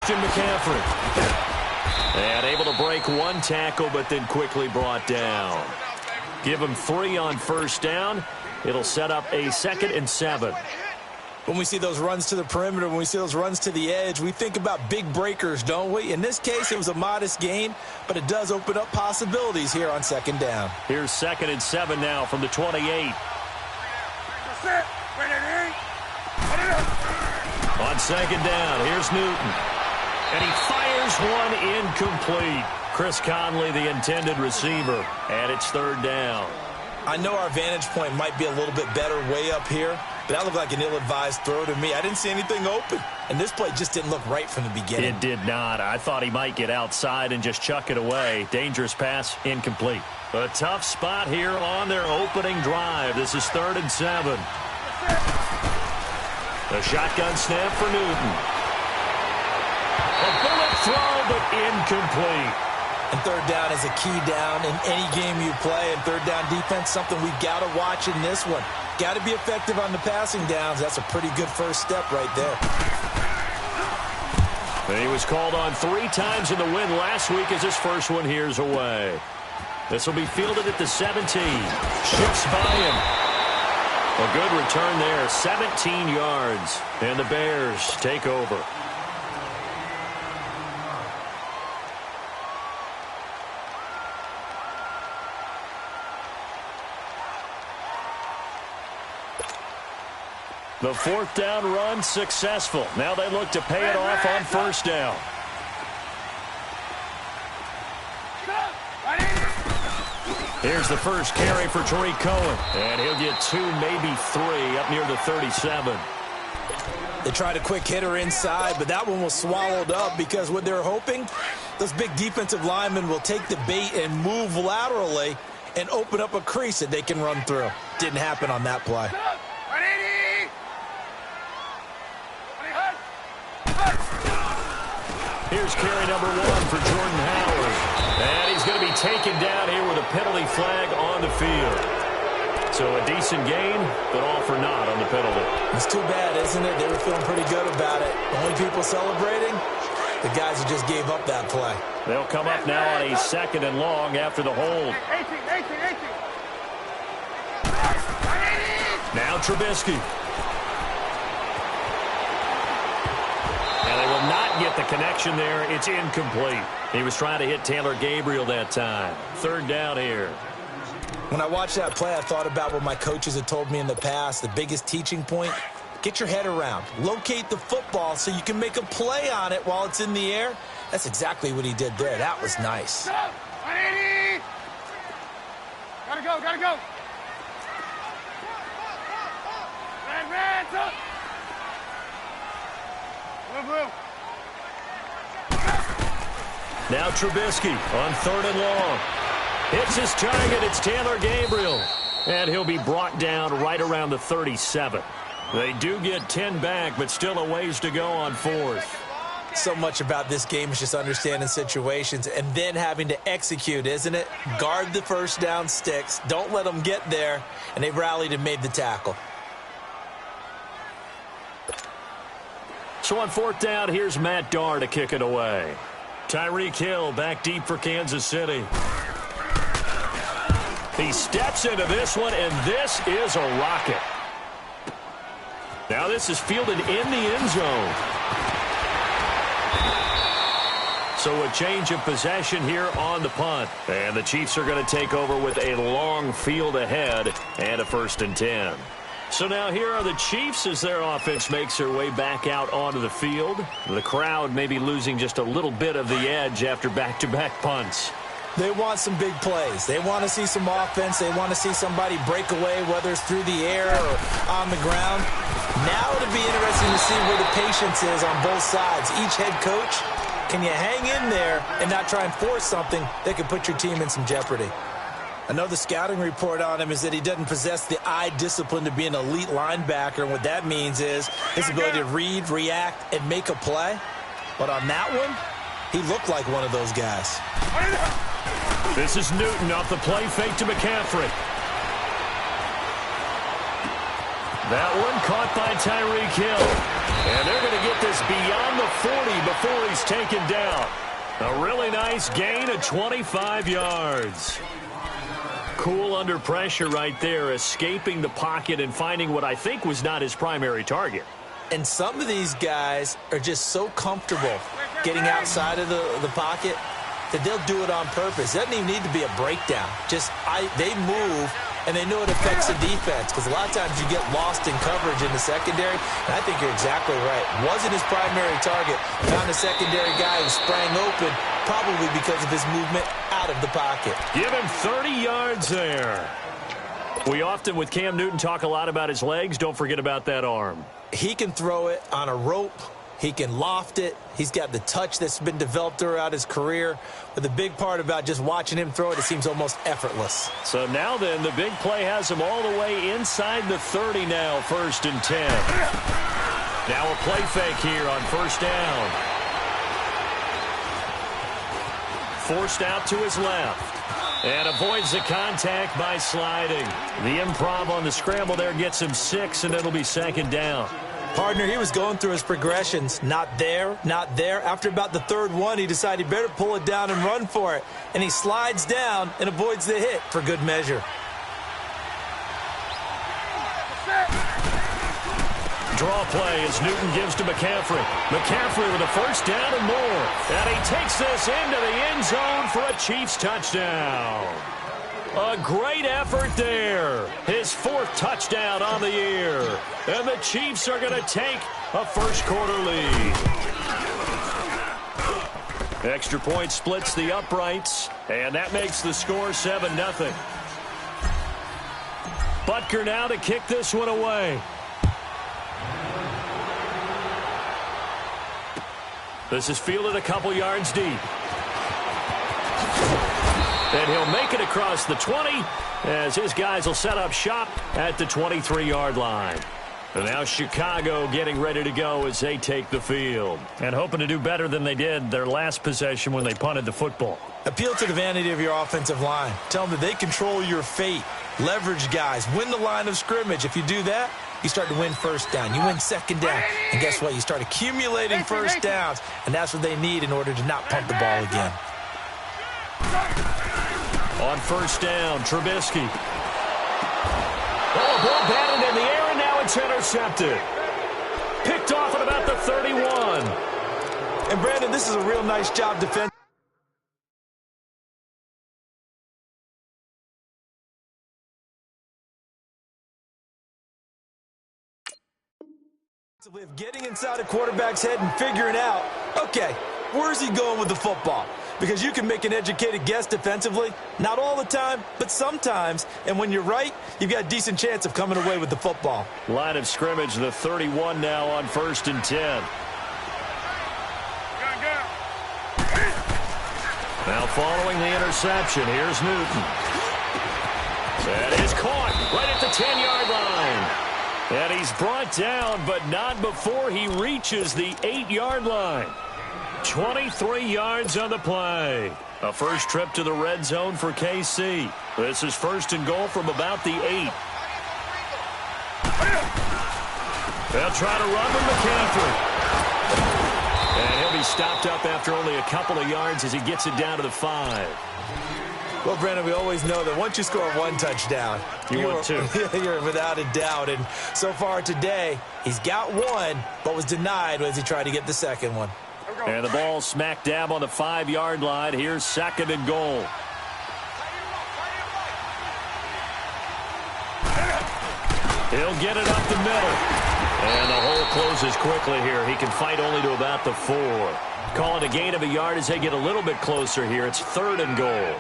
Christian McCaffrey. And able to break one tackle, but then quickly brought down. Give him 3 on first down. It'll set up a 2nd and 7. When we see those runs to the perimeter, when we see those runs to the edge, we think about big breakers, don't we? In this case, it was a modest gain, but it does open up possibilities here on 2nd down. Here's 2nd and 7 now from the 28. On 2nd down, here's Newton. And he fires one incomplete. Chris Conley, the intended receiver, and it's 3rd down. I know our vantage point might be a little bit better way up here, but that looked like an ill-advised throw to me. I didn't see anything open, and this play just didn't look right from the beginning. It did not. I thought he might get outside and just chuck it away. Dangerous pass, incomplete. A tough spot here on their opening drive. This is 3rd and 7. The shotgun snap for Newton. A bullet throw, but incomplete. And 3rd down is a key down in any game you play. And 3rd down defense, something we've got to watch in this one. Got to be effective on the passing downs. That's a pretty good first step right there. He was called on 3 times in the win last week as his first one here's away. This will be fielded at the 17. Shifts by him. A good return there, 17 yards. And the Bears take over. The 4th down run successful. Now they look to pay it off on 1st down. Here's the first carry for Tariq Cohen. And he'll get 2, maybe 3 up near the 37. They tried a quick hitter inside, but that one was swallowed up because what they're hoping, those big defensive linemen will take the bait and move laterally and open up a crease that they can run through. Didn't happen on that play. Here's carry number 1 for Jordan Howard. And he's going to be taken down here with a penalty flag on the field. So a decent gain, but all for naught on the penalty. It's too bad, isn't it? They were feeling pretty good about it. The only people celebrating, the guys who just gave up that play. They'll come up now on a 2nd and long after the hold. Now Trubisky. And they will not get the connection there. It's incomplete. He was trying to hit Taylor Gabriel that time. 3rd down here. When I watched that play, I thought about what my coaches had told me in the past. The biggest teaching point, get your head around. Locate the football so you can make a play on it while it's in the air. That's exactly what he did there. That was nice. Gotta go, gotta go. Red, up. Move. Now Trubisky on 3rd and long. Hits his target. It's Taylor Gabriel. And he'll be brought down right around the 37. They do get 10 back, but still a ways to go on 4th. So much about this game is just understanding situations and then having to execute, isn't it? Guard the first down sticks. Don't let them get there. And they rallied and made the tackle. So on 4th down, here's Matt Darr to kick it away. Tyreek Hill back deep for Kansas City. He steps into this one, and this is a rocket. Now this is fielded in the end zone. So a change of possession here on the punt. And the Chiefs are going to take over with a long field ahead and a 1st and 10. So now here are the Chiefs as their offense makes their way back out onto the field. The crowd may be losing just a little bit of the edge after back-to-back punts. They want some big plays. They want to see some offense. They want to see somebody break away, whether it's through the air or on the ground. Now it'll be interesting to see where the patience is on both sides. Each head coach, can you hang in there and not try and force something that could put your team in some jeopardy? I know the scouting report on him is that he doesn't possess the eye discipline to be an elite linebacker. And what that means is his ability to read, react, and make a play. But on that one, he looked like one of those guys. This is Newton off the play fake to McCaffrey. That one caught by Tyreek Hill. And they're going to get this beyond the 40 before he's taken down. A really nice gain of 25 yards. Cool under pressure right there, escaping the pocket and finding what I think was not his primary target. And some of these guys are just so comfortable getting outside of the pocket that they'll do it on purpose. It doesn't even need to be a breakdown. They move, and they know it affects the defense, because a lot of times you get lost in coverage in the secondary, and I think you're exactly right. Wasn't his primary target. Found a secondary guy who sprang open, probably because of his movement out of the pocket. Give him 30 yards there. We often, with Cam Newton, talk a lot about his legs. Don't forget about that arm. He can throw it on a rope. He can loft it. He's got the touch that's been developed throughout his career. But the big part about just watching him throw it seems almost effortless. So now then, the big play has him all the way inside the 30 now, 1st and 10. Now a play fake here on 1st down. Forced out to his left. And avoids the contact by sliding. The improv on the scramble there gets him 6, and it'll be 2nd down. Partner, he was going through his progressions. Not there, not there. After about the 3rd one, he decided he better pull it down and run for it. And he slides down and avoids the hit for good measure. Draw play as Newton gives to McCaffrey. McCaffrey with a 1st down and more. And he takes this into the end zone for a Chiefs touchdown. A great effort there. His 4th touchdown on the year. And the Chiefs are going to take a 1st quarter lead. Extra point splits the uprights. And that makes the score 7-0. Butker now to kick this one away. This is fielded a couple yards deep. And he'll make it across the 20 as his guys will set up shop at the 23-yard line. And now Chicago getting ready to go as they take the field. And hoping to do better than they did their last possession when they punted the football. Appeal to the vanity of your offensive line. Tell them that they control your fate. Leverage guys. Win the line of scrimmage. If you do that, you start to win 1st down. You win 2nd down. And guess what? You start accumulating 1st downs. And that's what they need in order to not punt the ball again. On 1st down, Trubisky. Oh, ball batted in the air, and now it's intercepted. Picked off at about the 31. And, Brandon, this is a real nice job defensively. Of getting inside a quarterback's head and figuring out, okay, where's he going with the football? Because you can make an educated guess defensively, not all the time, but sometimes. And when you're right, you've got a decent chance of coming away with the football. Line of scrimmage, the 31 now on 1st and 10. Now following the interception, here's Newton. That is caught right at the 10-yard line. And he's brought down, but not before he reaches the 8-yard line. 23 yards on the play. A 1st trip to the red zone for KC. This is 1st and goal from about the 8. They'll try to run with McCaffrey. And he'll be stopped up after only a couple of yards as he gets it down to the 5. Well, Brandon, we always know that once you score 1 touchdown, you're 2. You're without a doubt. And so far today, he's got 1, but was denied as he tried to get the 2nd one. And the ball smack dab on the 5-yard line. Here's 2nd and goal. He'll get it up the middle. And the hole closes quickly here. He can fight only to about the 4. Calling a gain of a yard as they get a little bit closer here. It's 3rd and goal.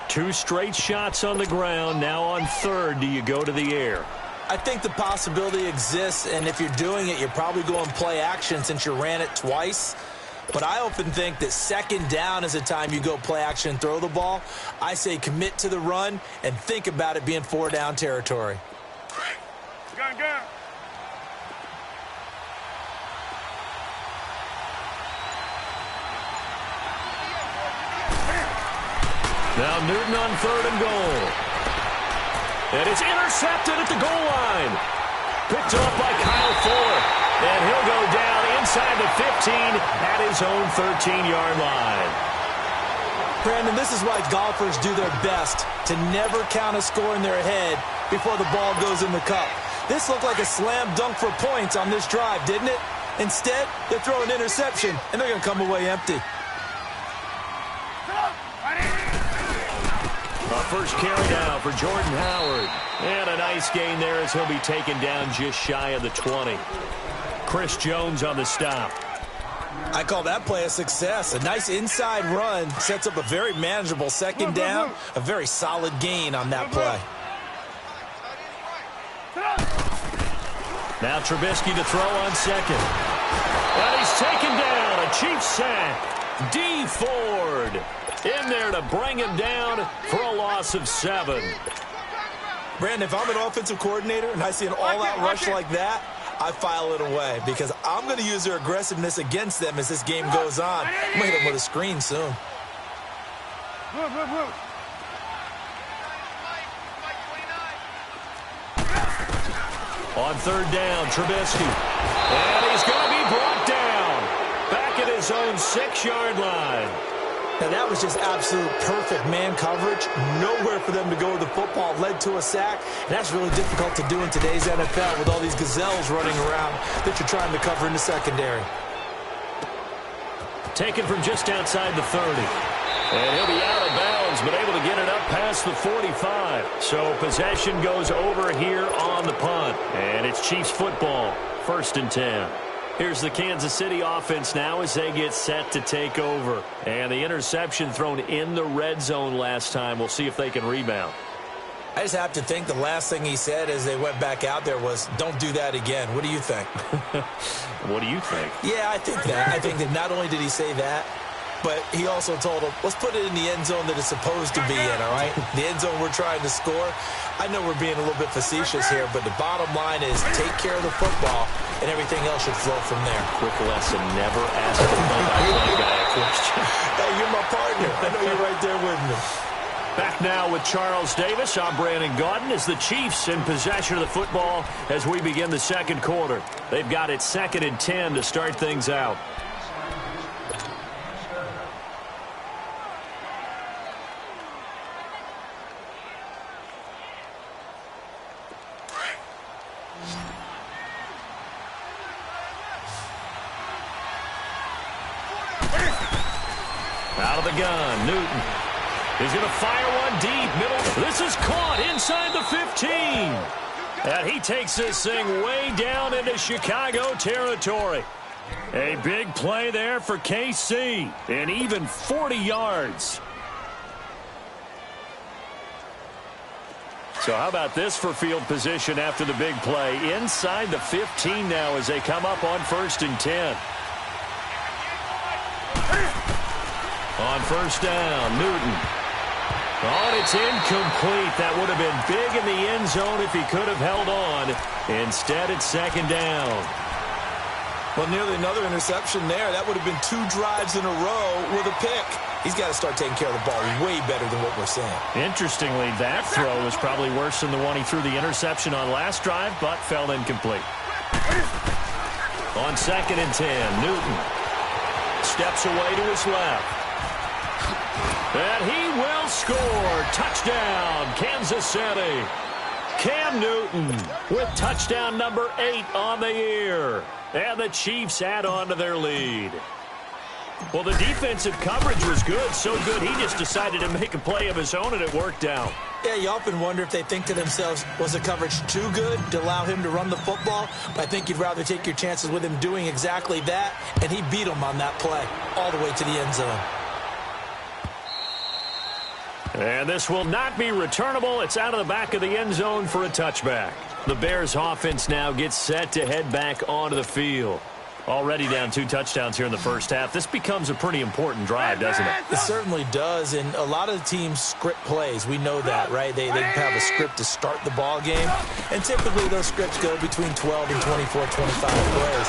2 straight shots on the ground. Now on 3rd, do you go to the air? I think the possibility exists, and if you're doing it, you're probably going play action since you ran it twice. But I often think that 2nd down is the time you go play action and throw the ball. I say commit to the run and think about it being 4-down territory. Gun. Now Newton on 3rd and goal. And it's intercepted at the goal line. Picked off by Kyle Fuller. And he'll go down inside the 15 at his own 13-yard line. Brandon, this is why golfers do their best to never count a score in their head before the ball goes in the cup. This looked like a slam dunk for points on this drive, didn't it? Instead, they throw an interception, and they're going to come away empty. First carry down for Jordan Howard. And a nice gain there as he'll be taken down just shy of the 20. Chris Jones on the stop. I call that play a success. A nice inside run sets up a very manageable second down. A very solid gain on that play. Now Trubisky to throw on second. And he's taken down. A Chiefs sack. D. Ford in there to bring him down for a loss of 7. Brandon, if I'm an offensive coordinator and I see an all-out rush like that, I file it away because I'm going to use their aggressiveness against them as this game goes on. I'm going to hit them with a screen soon. On third down, Trubisky. And he's going to be brought down back at his own 6-yard line. Now, that was just absolute perfect man coverage. Nowhere for them to go with the football. Led to a sack. And that's really difficult to do in today's NFL with all these gazelles running around that you're trying to cover in the secondary. Taken from just outside the 30. And he'll be out of bounds, but able to get it up past the 45. So possession goes over here on the punt. And it's Chiefs football, 1st and 10. Here's the Kansas City offense now as they get set to take over. And the interception thrown in the red zone last time. We'll see if they can rebound. I just have to think the last thing he said as they went back out there was, don't do that again. What do you think? What do you think? Yeah, I think that. I think that not only did he say that, but he also told him, let's put it in the end zone that it's supposed to be in, all right? The end zone we're trying to score. I know we're being a little bit facetious here, but the bottom line is take care of the football, and everything else should flow from there. Quick lesson, never ask the play-by-play guy a question. Hey, you're my partner. I know you're right there with me. Back now with Charles Davis. I'm Brandon Gaudin as the Chiefs in possession of the football as we begin the second quarter. They've got it 2nd and 10 to start things out. Out of the gun, Newton. He's going to fire one deep, middle. This is caught inside the 15. And he takes this thing way down into Chicago territory. A big play there for KC, and even 40 yards. So how about this for field position after the big play? Inside the 15 now as they come up on 1st and 10. On 1st down, Newton. Oh, and it's incomplete. That would have been big in the end zone if he could have held on. Instead, it's 2nd down. Well, nearly another interception there. That would have been 2 drives in a row with a pick. He's got to start taking care of the ball way better than what we're seeing. Interestingly, that throw was probably worse than the one he threw the interception on last drive, but fell incomplete. On 2nd and 10, Newton steps away to his left. And he will score. Touchdown, Kansas City. Cam Newton with touchdown number 8 on the year. And the Chiefs add on to their lead. Well, the defensive coverage was good, so good he just decided to make a play of his own, and it worked out. Yeah, you often wonder if they think to themselves, was the coverage too good to allow him to run the football? But I think you'd rather take your chances with him doing exactly that, and he beat him on that play all the way to the end zone. And this will not be returnable. It's out of the back of the end zone for a touchback. The Bears offense now gets set to head back onto the field. Already down 2 touchdowns here in the first half. This becomes a pretty important drive, doesn't it? It certainly does, and a lot of the teams script plays. We know that, right? They have a script to start the ball game, and typically those scripts go between 12 and 24, 25 plays.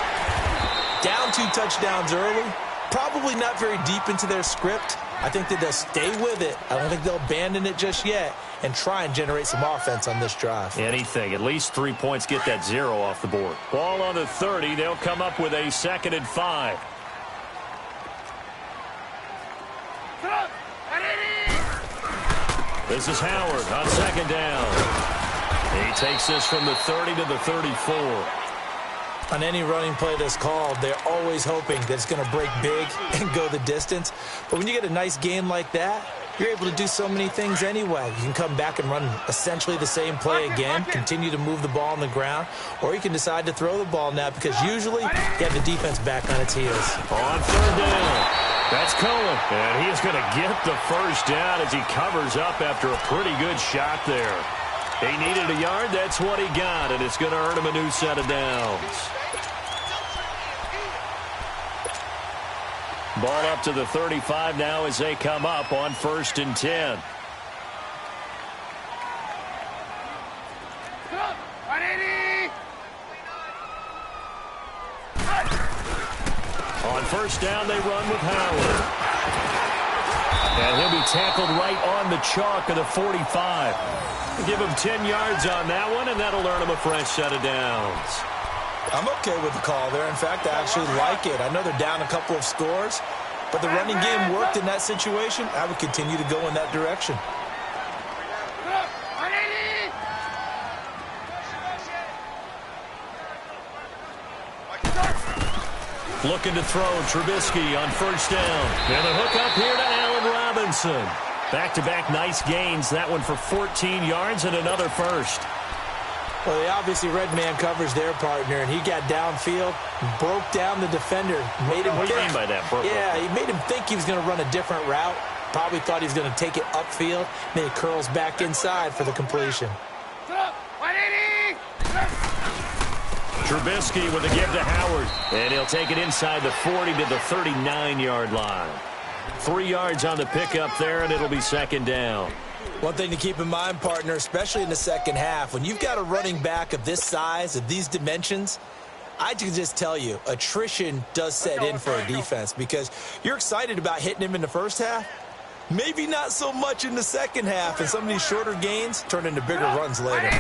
Down 2 touchdowns early, probably not very deep into their script, I think that they'll stay with it. I don't think they'll abandon it just yet and try and generate some offense on this drive. Anything. At least 3 points, get that 0 off the board. Ball on the 30. They'll come up with a 2nd and 5. This is Howard on 2nd down. He takes this from the 30 to the 34. On any running play that's called, they're always hoping that it's going to break big and go the distance. But when you get a nice game like that, you're able to do so many things anyway. You can come back and run essentially the same play again, continue to move the ball on the ground, or you can decide to throw the ball now because usually you have the defense back on its heels. On 3rd down, that's Cohen. And he is going to get the first down as he covers up after a pretty good shot there. He needed a yard. That's what he got, and it's going to earn him a new set of downs. Ball up to the 35 now as they come up on 1st and 10. On 1st down, they run with Howard. And he'll be tackled right on the chalk of the 45. Give him 10 yards on that one, and that'll earn him a fresh set of downs. I'm okay with the call there. In fact, I actually like it. I know they're down a couple of scores, but the running game worked in that situation. I would continue to go in that direction. Looking to throw, Trubisky on 1st down. And a hook up here to Allen Robinson. Back-to-back nice gains. That one for 14 yards and another first. Well, they obviously red man covers their partner, and he got downfield, broke down the defender, made him What do you mean by that, Brooke? Yeah, he made him think he was going to run a different route. Probably thought he was going to take it upfield. Then he curls back inside for the completion. Trubisky with a give to Howard. And he'll take it inside the 40 to the 39-yard line. 3 yards on the pickup there, and it'll be 2nd down. One thing to keep in mind, partner, especially in the second half, when you've got a running back of this size, of these dimensions, I can just tell you, attrition does set in for a defense because you're excited about hitting him in the first half. Maybe not so much in the second half, and some of these shorter gains turn into bigger runs later.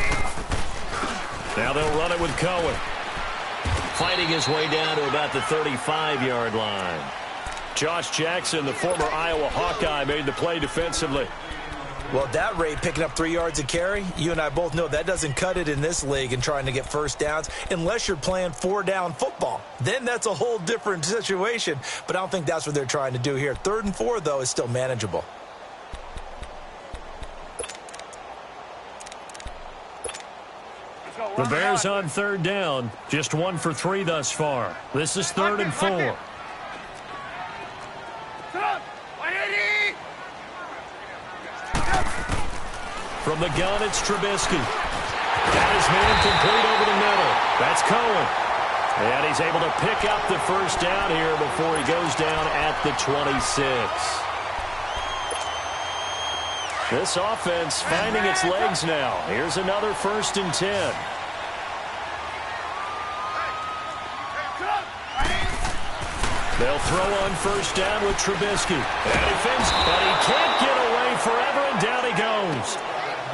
Now they'll run it with Cohen. Fighting his way down to about the 35-yard line. Josh Jackson, the former Iowa Hawkeye, made the play defensively. Well, at that rate, picking up 3 yards a carry, you and I both know that doesn't cut it in this league and trying to get first downs unless you're playing 4-down football. Then that's a whole different situation, but I don't think that's what they're trying to do here. 3rd and 4, though, is still manageable. The Bears on 3rd down, just 1 for 3 thus far. This is 3rd and 4. From the gun, it's Trubisky. Got his man complete over the middle. That's Cohen. And he's able to pick up the first down here before he goes down at the 26. This offense finding its legs now. Here's another 1st and 10. They'll throw on 1st down with Trubisky. And he thinks, but he can't get away forever, and down he goes.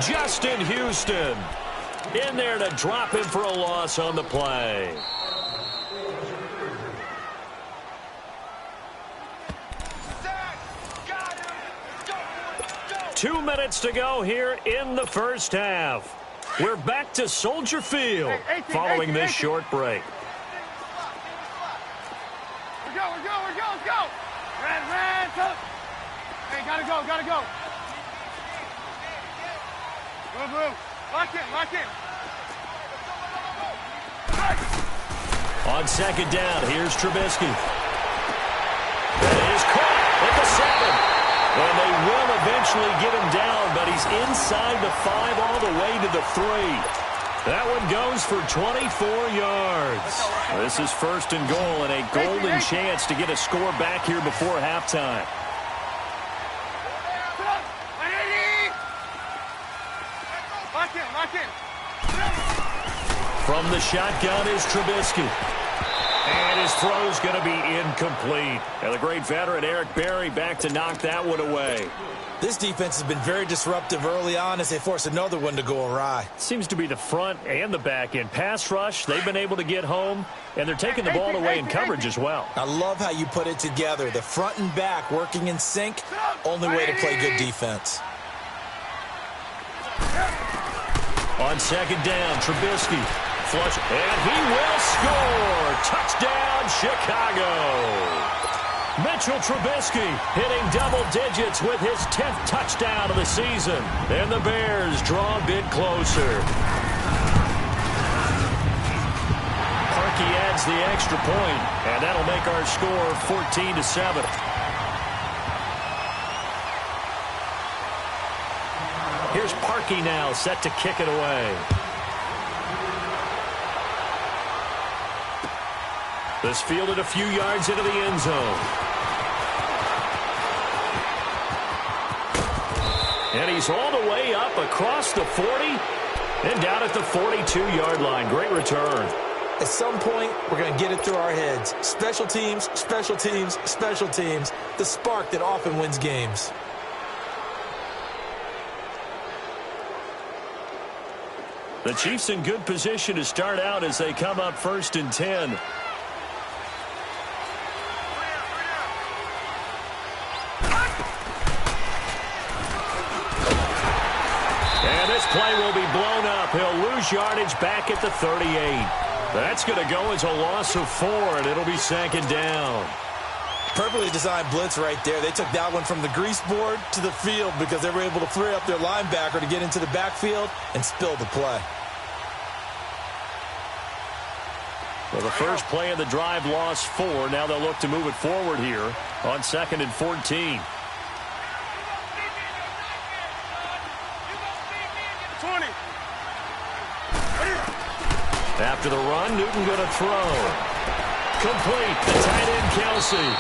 Justin Houston in there to drop him for a loss on the play. Two minutes to go here in the first half. We're back to Soldier Field following this short break. We're go, let's go. Red, go. Hey, gotta go. Blue. Lock in. On 2nd down, here's Trubisky. That is caught at the 7. And they will eventually get him down, but he's inside the 5 all the way to the 3. That one goes for 24 yards. This is 1st and goal and a golden chance to get a score back here before halftime. Lock in. From the shotgun is Trubisky. And his throw's going to be incomplete. And the great veteran Eric Berry back to knock that one away. This defense has been very disruptive early on as they force another one to go awry. Seems to be the front and the back end. Pass rush, they've been able to get home, and they're taking the ball away in coverage as well. I love how you put it together. The front and back working in sync, only way to play good defense. On second down, Trubisky. Flush, and he will score. Touchdown, Chicago. Mitchell Trubisky hitting double digits with his 10th touchdown of the season. And the Bears draw a bit closer. Parkey adds the extra point, and that'll make our score 14-7. Here's Parkey now, set to kick it away. This fielded a few yards into the end zone. And he's all the way up across the 40 and down at the 42-yard line. Great return. At some point, we're going to get it through our heads. Special teams, special teams, special teams. The spark that often wins games. The Chiefs in good position to start out as they come up 1st and 10. Play will be blown up. He'll lose yardage back at the 38. That's going to go as a loss of 4, and it'll be 2nd down. Perfectly designed blitz right there. They took that one from the grease board to the field because they were able to free up their linebacker to get into the backfield and spill the play. Well, the first play of the drive lost 4. Now they'll look to move it forward here on 2nd and 14. After the run, Newton going to throw. Complete. The tight end, Kelsey.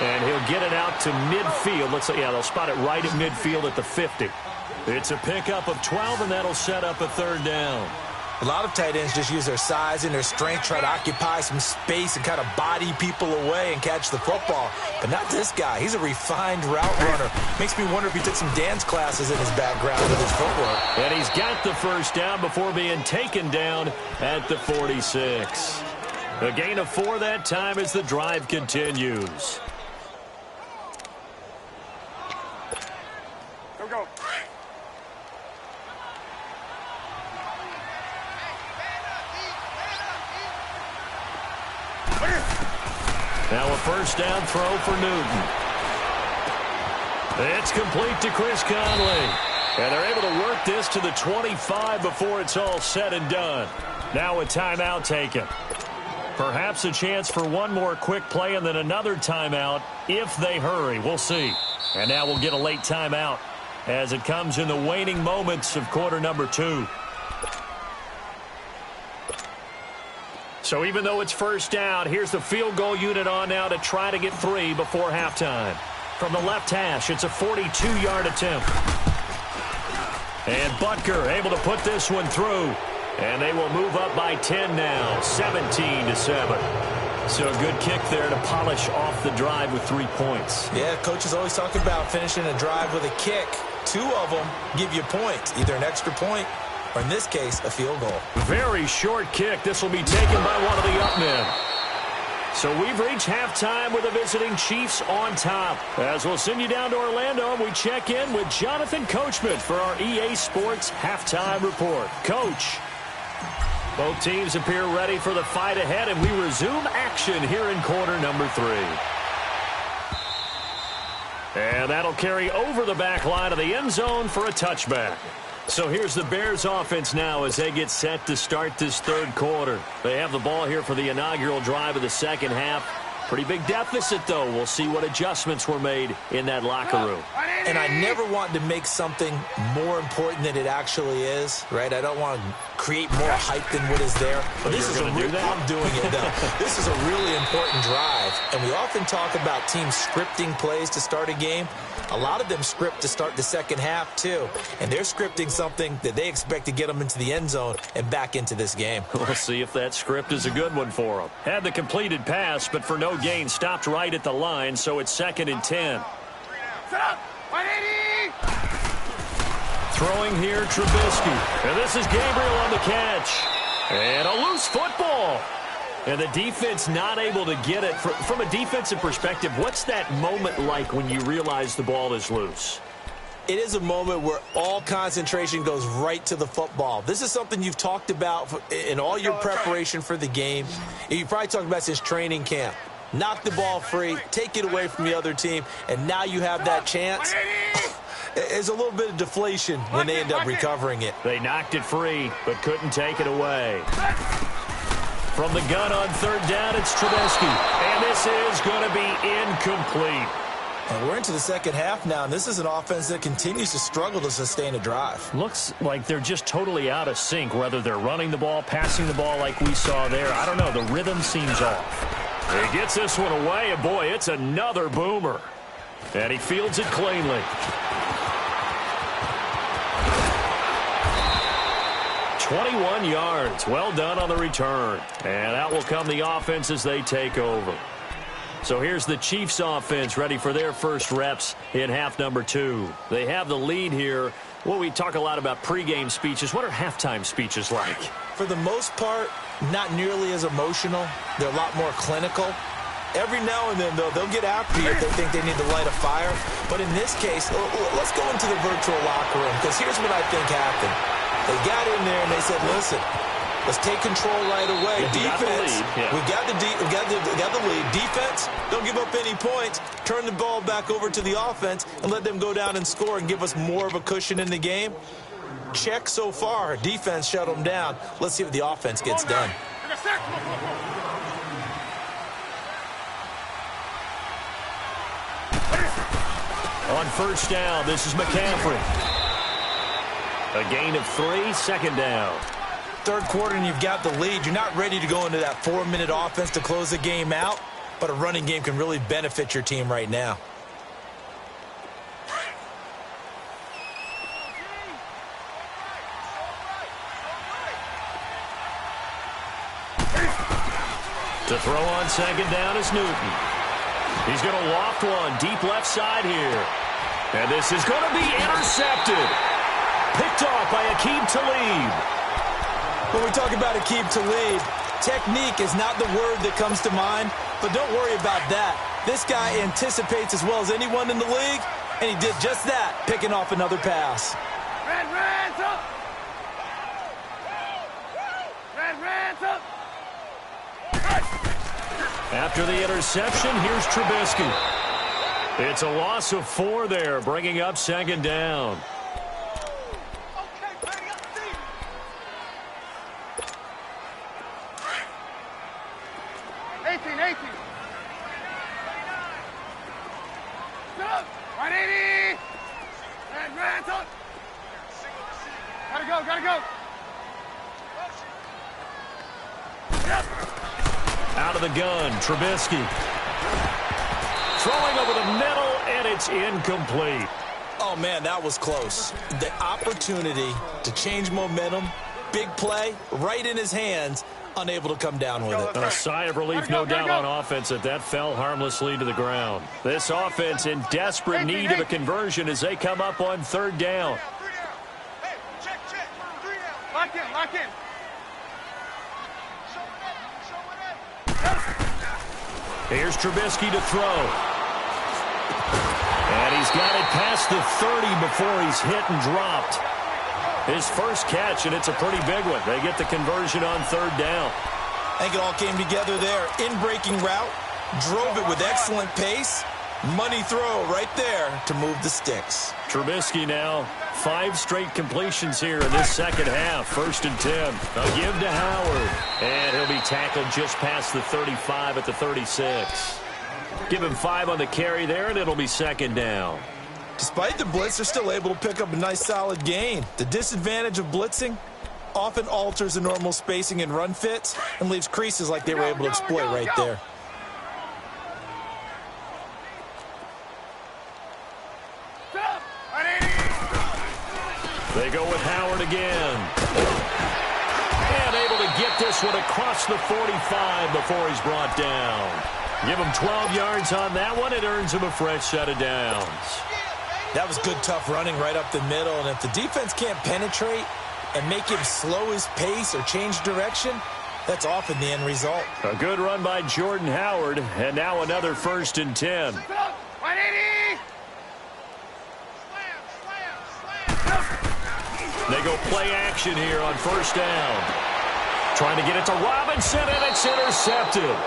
And he'll get it out to midfield. Looks like, yeah, they'll spot it right at midfield at the 50. It's a pickup of 12, and that'll set up a 3rd down. A lot of tight ends just use their size and their strength, try to occupy some space and kind of body people away and catch the football. But not this guy. He's a refined route runner. Makes me wonder if he took some dance classes in his background with his footwork. And he's got the 1st down before being taken down at the 46. A gain of 4 that time as the drive continues. Go. Now a 1st down throw for Newton. It's complete to Chris Conley. And they're able to work this to the 25 before it's all said and done. Now a timeout taken. Perhaps a chance for one more quick play and then another timeout if they hurry. We'll see. And now we'll get a late timeout as it comes in the waning moments of quarter number 2. So even though it's 1st down, here's the field goal unit on now to try to get 3 before halftime. From the left hash, it's a 42-yard attempt. And Butker able to put this one through. And they will move up by 10 now, 17-7. So a good kick there to polish off the drive with 3 points. Yeah, coaches always talk about finishing a drive with a kick. 2 of them give you points, either an extra point or, in this case, a field goal. Very short kick. This will be taken by one of the up men. So we've reached halftime with the visiting Chiefs on top. As we'll send you down to Orlando, and we check in with Jonathan Coachman for our EA Sports Halftime Report. Coach, both teams appear ready for the fight ahead, and we resume action here in quarter number 3. And that'll carry over the back line of the end zone for a touchback. So here's the Bears offense now as they get set to start this 3rd quarter. They have the ball here for the inaugural drive of the 2nd half. Pretty big deficit, though. We'll see what adjustments were made in that locker room. And I never want to make something more important than it actually is, right? I don't want to create more hype than what is there. But this is I'm doing it, though. This is a really important drive. And we often talk about teams scripting plays to start a game. A lot of them script to start the second half, too. And they're scripting something that they expect to get them into the end zone and back into this game. We'll see if that script is a good one for them. Had the completed pass, but for no gain, stopped right at the line, so it's 2nd and 10. Set up! 180! Throwing here, Trubisky. And this is Gabriel on the catch. And a loose football. And the defense not able to get it. From a defensive perspective, what's that moment like when you realize the ball is loose? It is a moment where all concentration goes right to the football. This is something you've talked about in all your preparation for the game. You've probably talked about since training camp. Knock the ball free, take it away from the other team, and now you have that chance. There's a little bit of deflation when they end up recovering it. They knocked it free, but couldn't take it away. From the gun on 3rd down, it's Trubisky. And this is going to be incomplete. And we're into the second half now, and this is an offense that continues to struggle to sustain a drive. Looks like they're just totally out of sync, whether they're running the ball, passing the ball like we saw there. I don't know. The rhythm seems off. He gets this one away, and boy, it's another boomer. And he fields it cleanly. 21 yards. Well done on the return. And out will come the offense as they take over. So here's the Chiefs offense ready for their first reps in half number 2. They have the lead here. Well, we talk a lot about pregame speeches. What are halftime speeches like? For the most part, not nearly as emotional. They're a lot more clinical. Every now and then, though, they'll get after you if they think they need to light a fire. But in this case, let's go into the virtual locker room, because here's what I think happened. They got in there and they said, listen, let's take control right away. Defense, we got the lead. Defense, don't give up any points. Turn the ball back over to the offense and let them go down and score and give us more of a cushion in the game. Check so far. Defense shut them down. Let's see what the offense gets done. On 1st down, this is McCaffrey. A gain of 3, 2nd down. 3rd quarter and you've got the lead. You're not ready to go into that 4-minute offense to close the game out, but a running game can really benefit your team right now. To throw on 2nd down is Newton. He's going to loft one deep left side here. And this is going to be intercepted. Picked off by Aqib Talib. When we talk about Aqib Talib, technique is not the word that comes to mind, but don't worry about that. This guy anticipates as well as anyone in the league, and he did just that, picking off another pass. Red, up! Red, up! After the interception, here's Trubisky. It's a loss of 4 there, bringing up 2nd down. 18. Set up! 180! Red, up! Gotta go! Yep. Out of the gun, Trubisky. Throwing over the middle, and it's incomplete. Oh, man, that was close. The opportunity to change momentum, big play, right in his hands, unable to come down with it. A sigh of relief, no doubt, on offense that fell harmlessly to the ground. This offense in desperate need of a conversion as they come up on 3rd down. Hey, check. 3 down. Lock in. Here's Trubisky to throw. And he's got it past the 30 before he's hit and dropped. His first catch, and it's a pretty big one. They get the conversion on 3rd down. I think it all came together there. In-breaking route, drove it with excellent pace, Money throw right there to move the sticks. Trubisky now, 5 straight completions here in this second half. 1st and 10. A give to Howard. And he'll be tackled just past the 35 at the 36. Give him 5 on the carry there, and it'll be 2nd down. Despite the blitz, they're still able to pick up a nice solid gain. The disadvantage of blitzing often alters the normal spacing and run fits and leaves creases like they were able to exploit right there. They go with Howard again. And able to get this one across the 45 before he's brought down. Give him 12 yards on that one. It earns him a fresh set of downs. That was good, tough running right up the middle. And if the defense can't penetrate and make him slow his pace or change direction, that's often the end result. A good run by Jordan Howard. And now another 1st and 10. 180! They go play action here on 1st down. Trying to get it to Robinson, and it's intercepted.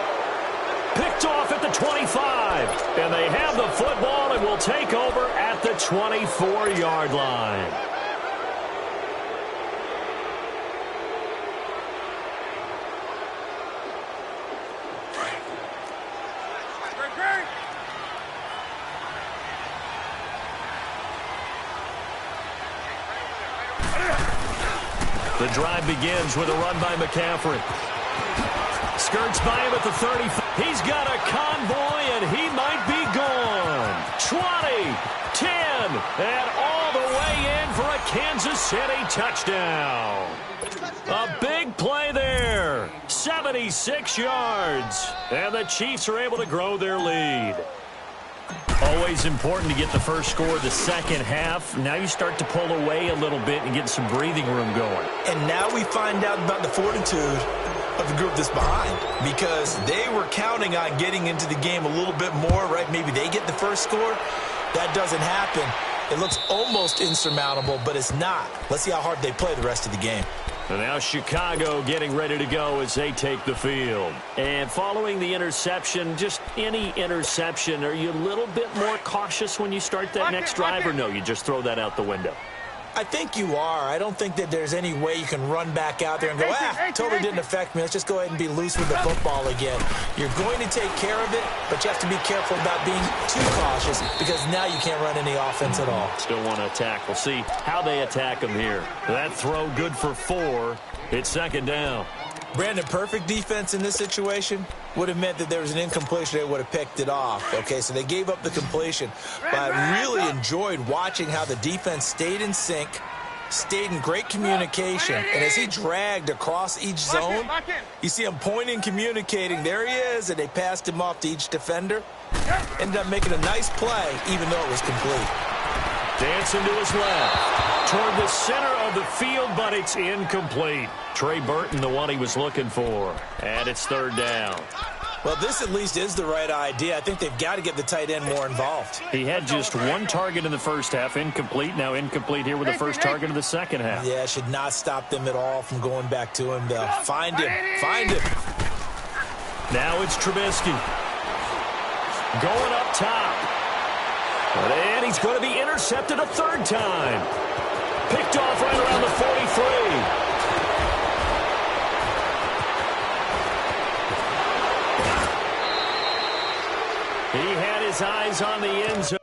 Picked off at the 25. And they have the football and will take over at the 24-yard line. The drive begins with a run by McCaffrey. Skirts by him at the 30. He's got a convoy, and he might be gone. 20, 10, and all the way in for a Kansas City touchdown. A big play there. 76 yards. And the Chiefs are able to grow their lead. Always important to get the first score of the second half. Now you start to pull away a little bit and get some breathing room going. And now we find out about the fortitude of the group that's behind, because they were counting on getting into the game a little bit more, right? Maybe they get the first score. That doesn't happen. It looks almost insurmountable, but it's not. Let's see how hard they play the rest of the game. And now Chicago getting ready to go as they take the field. And following the interception, just any interception, are you a little bit more cautious when you start that next drive, or no, you just throw that out the window? I think you are. I don't think that there's any way you can run back out there and go, totally didn't affect me. Let's just go ahead and be loose with the football again. You're going to take care of it, but you have to be careful about being too cautious, because now you can't run any offense at all. Still want to attack. We'll see how they attack them here. That throw good for 4. It's 2nd down. Brandon, perfect defense in this situation would have meant that there was an incompletion. They would have picked it off. Okay, so they gave up the completion. But I really enjoyed watching how the defense stayed in sync, stayed in great communication. And as he dragged across each zone, you see him pointing, communicating. There he is, and they passed him off to each defender. Ended up making a nice play, even though it was complete. Dancing to his left, toward the center of the field, but it's incomplete. Trey Burton, the one he was looking for, and it's 3rd down. Well, this at least is the right idea. I think they've got to get the tight end more involved. He had just 1 target in the first half, incomplete. Now incomplete here with the first target of the second half. Yeah, it should not stop them at all from going back to him. They'll find him. Find him. Now it's Trubisky. Going up top. And he's going to be intercepted a 3rd time. Picked off right around the 43. He had his eyes on the end zone.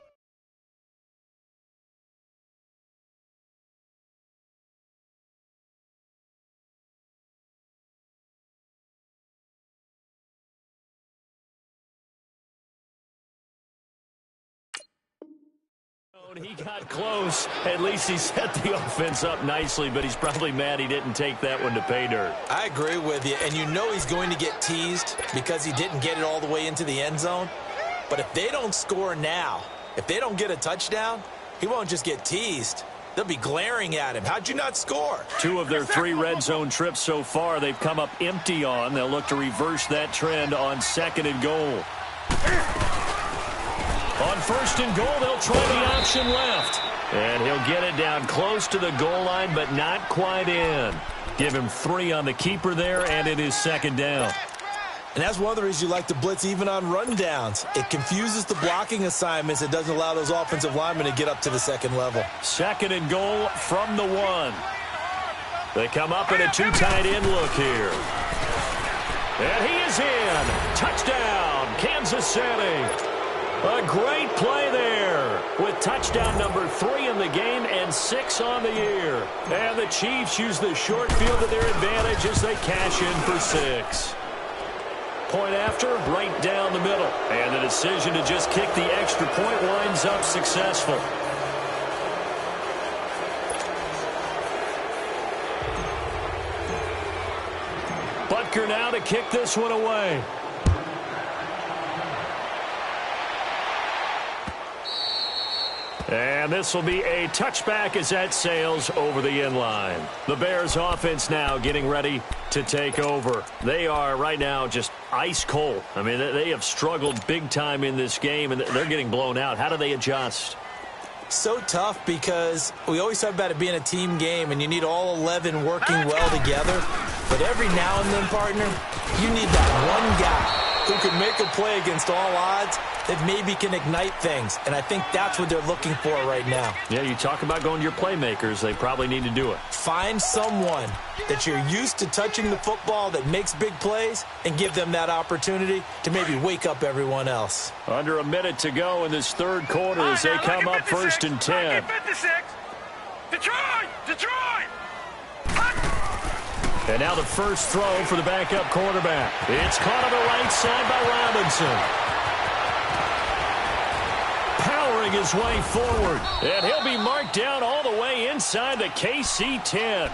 He got close. At least he set the offense up nicely, but he's probably mad he didn't take that one to pay dirt. I agree with you, and you know he's going to get teased because he didn't get it all the way into the end zone. But if they don't score now, if they don't get a touchdown, he won't just get teased. They'll be glaring at him. How'd you not score? 2 of their 3 red zone trips so far, they've come up empty on. They'll look to reverse that trend on 2nd and goal. On 1st and goal, they'll try the option left. And he'll get it down close to the goal line, but not quite in. Give him 3 on the keeper there, and it is 2nd down. And that's one of the reasons you like to blitz even on rundowns. It confuses the blocking assignments. It doesn't allow those offensive linemen to get up to the second level. 2nd and goal from the 1. They come up in a 2 tight end look here. And he is in. Touchdown, Kansas City. A great play there with touchdown number 3 in the game and 6 on the year. And the Chiefs use the short field to their advantage as they cash in for 6. Point after, right down the middle. And the decision to just kick the extra point winds up successful. Butker now to kick this one away. And this will be a touchback as that sails over the inline. The Bears offense now getting ready to take over. They are right now just ice cold. I mean, they have struggled big time in this game, and they're getting blown out. How do they adjust? So tough because we always talk about it being a team game, and you need all 11 working well together. But every now and then, partner, you need that one guy who can make a play against all odds that maybe can ignite things. And I think that's what they're looking for right now. Yeah, you talk about going to your playmakers. They probably need to do it. Find someone that you're used to touching the football that makes big plays and give them that opportunity to maybe wake up everyone else. Under a minute to go in this 3rd quarter as they come up 1st and 10. Detroit! And now the first throw for the backup quarterback. It's caught on the right side by Robinson. Powering his way forward. And he'll be marked down all the way inside the KC 10.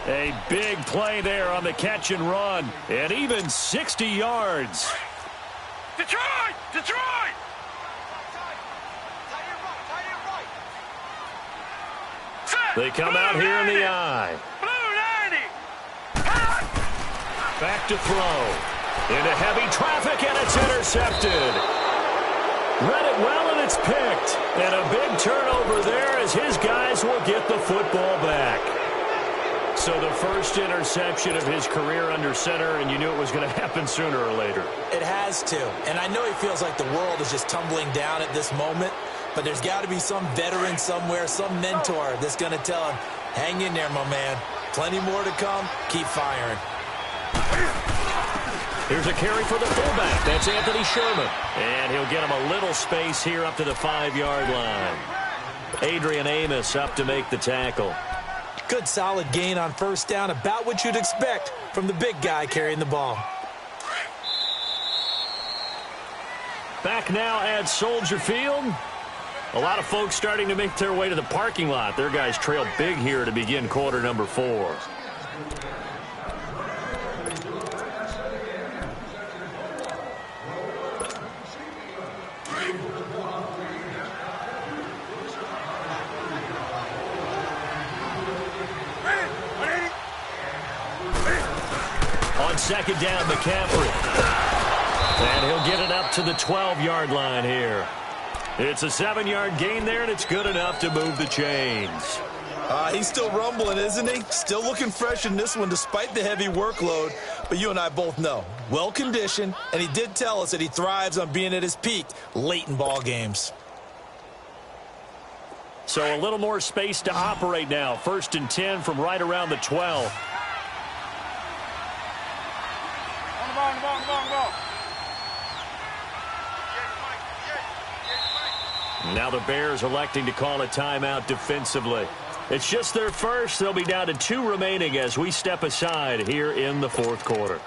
A big play there on the catch and run. And even 60 yards. Detroit! They come out here in the eye. Back to throw. Into heavy traffic, and it's intercepted. Read it well, and it's picked. And a big turnover there as his guys will get the football back. So the first interception of his career under center, and you knew it was going to happen sooner or later. It has to. And I know he feels like the world is just tumbling down at this moment, but there's got to be some veteran somewhere, some mentor that's going to tell him, hang in there, my man. Plenty more to come. Keep firing. Here's a carry for the fullback. That's Anthony Sherman. And he'll get him a little space here up to the 5-yard line. Adrian Amos up to make the tackle. Good solid gain on first down, about what you'd expect from the big guy carrying the ball. Back now at Soldier Field. A lot of folks starting to make their way to the parking lot. Their guys trail big here to begin quarter number 4. On 2nd down, McCaffrey. And he'll get it up to the 12-yard line here. It's a 7-yard gain there, and it's good enough to move the chains. He's still rumbling, isn't he? Still looking fresh in this one despite the heavy workload. But you and I both know, well-conditioned, and he did tell us that he thrives on being at his peak late in ball games. So a little more space to operate now. 1st and 10 from right around the 12. On the ball. Now the Bears electing to call a timeout defensively. It's just their first. They'll be down to 2 remaining as we step aside here in the 4th quarter.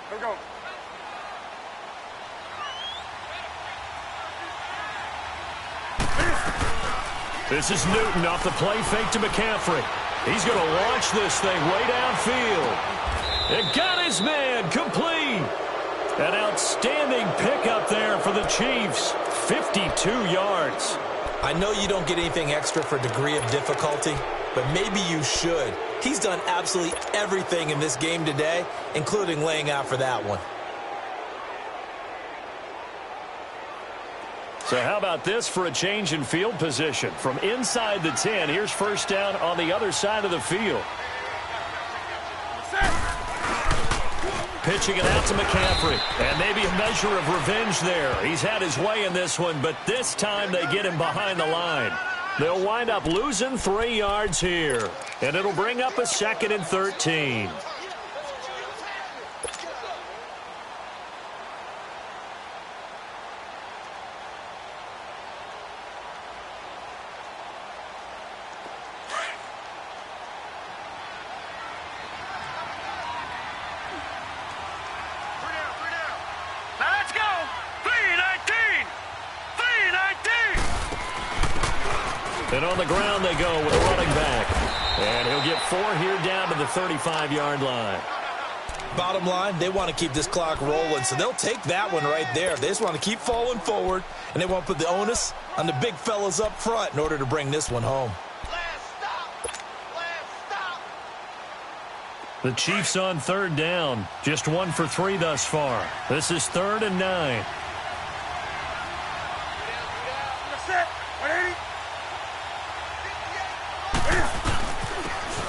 Here we go. This is Newton off the play fake to McCaffrey. He's going to launch this thing way downfield. It got his man complete. An outstanding pickup there for the Chiefs. 52 yards. I know you don't get anything extra for degree of difficulty, but maybe you should. He's done absolutely everything in this game today, including laying out for that one. So how about this for a change in field position? From inside the 10, here's first down on the other side of the field. Pitching it out to McCaffrey. And maybe a measure of revenge there. He's had his way in this one, but this time they get him behind the line. They'll wind up losing 3 yards here. And it'll bring up a 2nd and 13. And on the ground they go with a running back. And he'll get 4 here down to the 35-yard line. Bottom line, they want to keep this clock rolling, so they'll take that one right there. They just want to keep falling forward, and they want to put the onus on the big fellas up front in order to bring this one home. The Chiefs on 3rd down. Just 1 for 3 thus far. This is 3rd and 9.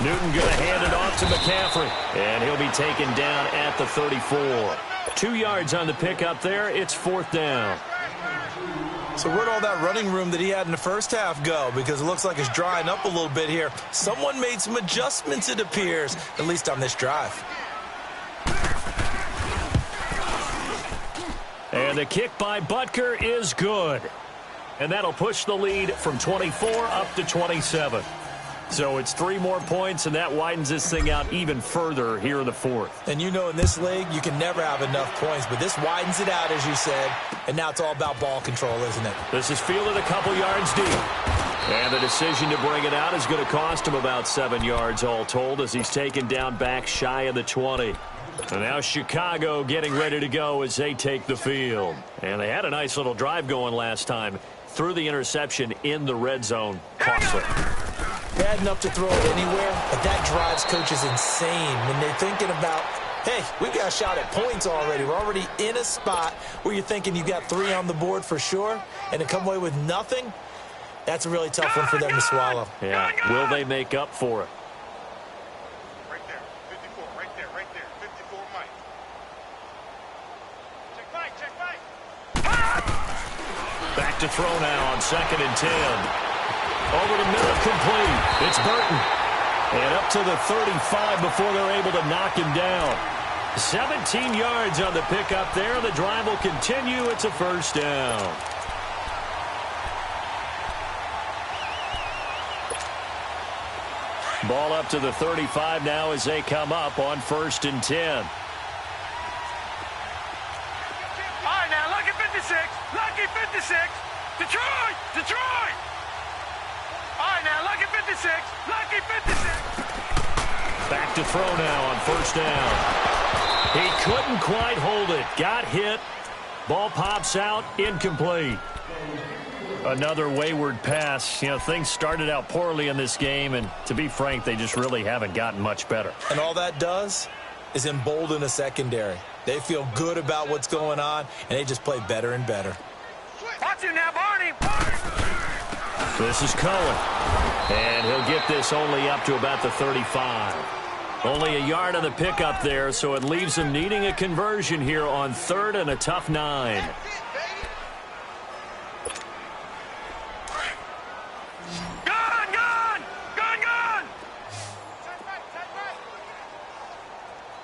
Newton going to hand it off to McCaffrey. And he'll be taken down at the 34. 2 yards on the pickup there. It's 4th down. So where'd all that running room that he had in the first half go? Because it looks like it's drying up a little bit here. Someone made some adjustments, it appears, at least on this drive. And the kick by Butker is good. And that'll push the lead from 24 up to 27. So it's 3 more points, and that widens this thing out even further here in the 4th. And you know in this league, you can never have enough points, but this widens it out, as you said, and now it's all about ball control, isn't it? This is fielded a couple yards deep. And the decision to bring it out is going to cost him about 7 yards all told as he's taken down back shy of the 20. And now Chicago getting ready to go as they take the field. And they had a nice little drive going last time. Through the interception in the red zone. Costly. Bad enough to throw it anywhere, but that drives coaches insane when they're thinking about, hey, we got a shot at points already. We're already in a spot where you're thinking you got 3 on the board for sure, and to come away with nothing, that's a really tough one for them to swallow. Yeah, will they make up for it? Right there, 54, right there, 54, Mike. Check Mike. Back to throw now on 2nd and 10. Over the middle, complete. It's Burton. And up to the 35 before they're able to knock him down. 17 yards on the pickup there. The drive will continue. It's a first down. Ball up to the 35 now as they come up on 1st and 10. All right, now, lucky 56. Lucky 56. Detroit! All right, now, lucky 56. Lucky 56. Back to throw now on 1st down. He couldn't quite hold it. Got hit. Ball pops out. Incomplete. Another wayward pass. You know, things started out poorly in this game, and to be frank, they just really haven't gotten much better. And all that does is embolden a secondary. They feel good about what's going on, and they just play better and better. Watch him now, Barney. This is Cohen. And he'll get this only up to about the 35. Only a yard on the pickup there, so it leaves him needing a conversion here on 3rd and a tough 9.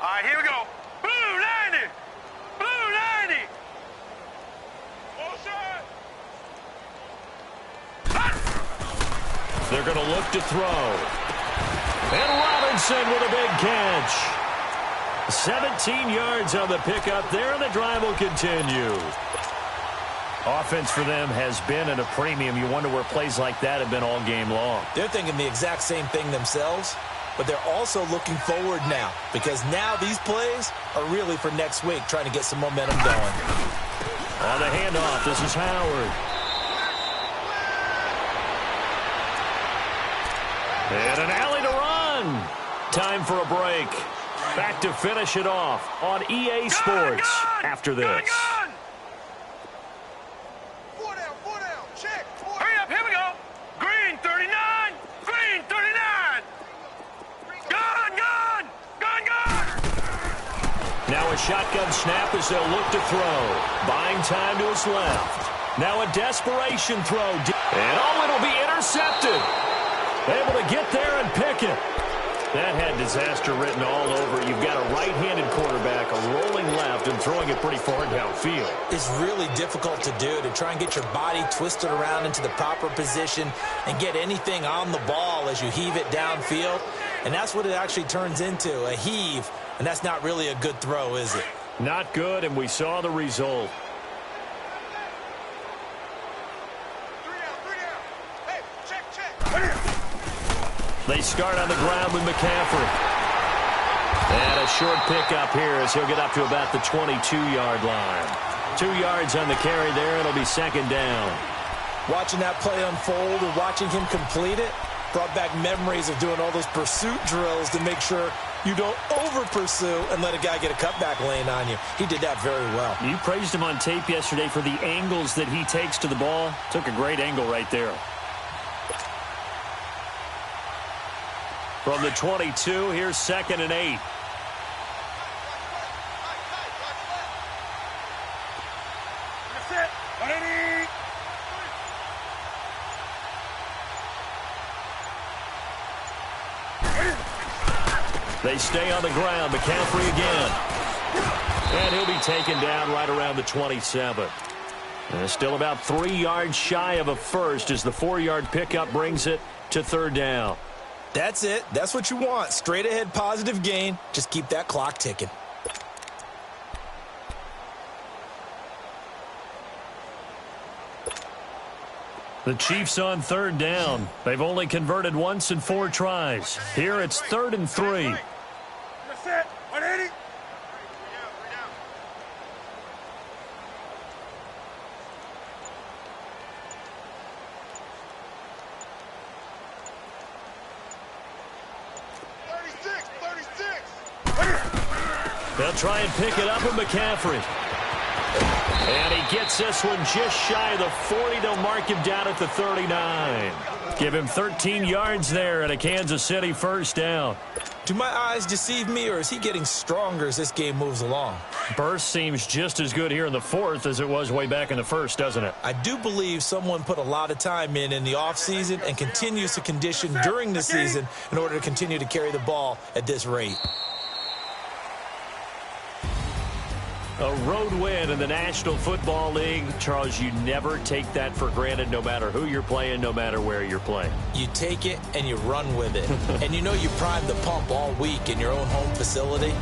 All right, here we go. Blue 90. Blue 90. They're going to look to throw. And Robinson with a big catch. 17 yards on the pickup there, and the drive will continue. Offense for them has been at a premium. You wonder where plays like that have been all game long. They're thinking the exact same thing themselves, but they're also looking forward now because now these plays are really for next week, trying to get some momentum going. On the handoff, this is Howard. And an alley to run. Time for a break. Back to finish it off on EA Sports after this. 4 down, 4 Now a shotgun snap as they'll look to throw. Buying time to his left. Now a desperation throw. And it'll be intercepted. Able to get there and pick it. That had disaster written all over it. You've got a right-handed quarterback, a rolling left, and throwing it pretty far downfield. It's really difficult to do, to try and get your body twisted around into the proper position and get anything on the ball as you heave it downfield. And that's what it actually turns into, a heave. And that's not really a good throw, is it? Not good, and we saw the result. They start on the ground with McCaffrey. And a short pickup here as he'll get up to about the 22-yard line. 2 yards on the carry there. It'll be second down. Watching that play unfold and watching him complete it brought back memories of doing all those pursuit drills to make sure you don't over-pursue and let a guy get a cutback lane on you. He did that very well. You praised him on tape yesterday for the angles that he takes to the ball. Took a great angle right there. From the 22, here's 2nd and 8. They stay on the ground. McCaffrey again. And he'll be taken down right around the 27. And still about 3 yards shy of a first as the 4-yard pickup brings it to third down. That's it. That's what you want. Straight ahead positive gain. Just keep that clock ticking. The Chiefs on third down. They've only converted once in 4 tries. Here it's 3rd and 3. That's it. 180. They'll try and pick it up with McCaffrey. And he gets this one just shy of the 40. They'll mark him down at the 39. Give him 13 yards there and a Kansas City first down. Do my eyes deceive me, or is he getting stronger as this game moves along? Burst seems just as good here in the 4th as it was way back in the 1st, doesn't it? I do believe someone put a lot of time in the offseason and continues to condition during the season in order to continue to carry the ball at this rate. A road win in the National Football League. Charles, you never take that for granted no matter who you're playing, no matter where you're playing. You take it and you run with it. And you know you primed the pump all week in your own home facility.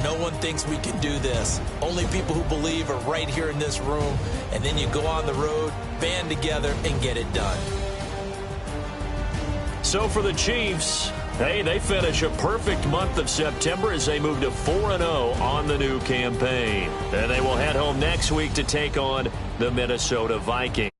No one thinks we can do this. Only people who believe are right here in this room. And then you go on the road, band together, and get it done. So for the Chiefs, hey, they finish a perfect month of September as they move to 4-0 on the new campaign. And they will head home next week to take on the Minnesota Vikings.